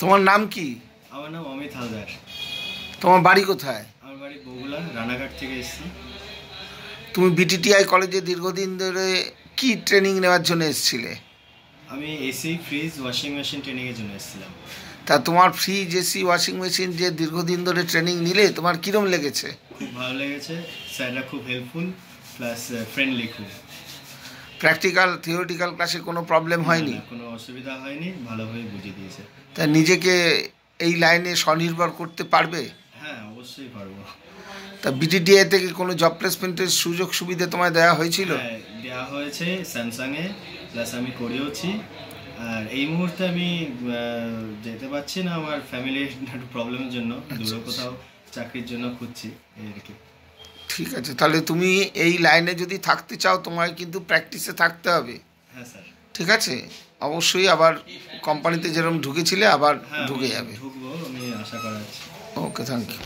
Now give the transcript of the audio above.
তোমার নাম কি? আমার নাম অমিত হালদার। তোমার বাড়ি কোথায়? আমার বাড়ি বগুলা, রানাঘাট থেকে এসেছি। তুমি বিটিটিআই কলেজে দীর্ঘদিন ধরে কি ট্রেনিং নেওয়ার জন্য এসেছিলে? আমি এসি, ফ্রিজ, ওয়াশিং মেশিন ট্রেনিংয়ের জন্য এসেছিলাম। তা তোমার ফ্রিজ, এসি, ওয়াশিং মেশিন যে দীর্ঘদিন ধরে ট্রেনিং নিলে, তোমার কীরকম লেগেছে? খুব ভালো লেগেছে, স্যাররা খুব হেল্পফুল, প্লাস ফ্রেন্ডলি খুব। প্র্যাকটিক্যাল থিওরিটিক্যাল ক্লাসে কোনো প্রবলেম হয়নি? কোনো অসুবিধা হয়নি, ভালোভাবে বুঝিয়ে দিয়েছে। তা নিজেকে এই লাইনে স্বনির্ভর করতে পারবে? হ্যাঁ, অবশ্যই পারবো। তা বিটিটিআই থেকে কোনো জব প্লেসমেন্টের সুযোগ সুবিধা তোমায় দেওয়া হয়েছিল? হ্যাঁ, দেওয়া হয়েছে স্যামসাংয়ে, প্লাস আমি করেওছি। আর এই মুহূর্তে আমি যেতে পারছি না, আমার ফ্যামিলির একটু প্রবলেমের জন্য দূরে কোথাও চাকরির জন্য খুঁজছি, এই আর কি। ঠিক আছে, তাহলে তুমি এই লাইনে যদি থাকতে চাও তোমায় কিন্তু প্র্যাকটিসে থাকতে হবে। হ্যাঁ স্যার। ঠিক আছে, অবশ্যই আবার কোম্পানিতে যেরকম ঢুকেছিলে আবার ঢুকে যাবে। ঢুকবো, আমি আশা করাচ্ছি। ওকে, থ্যাংক ইউ।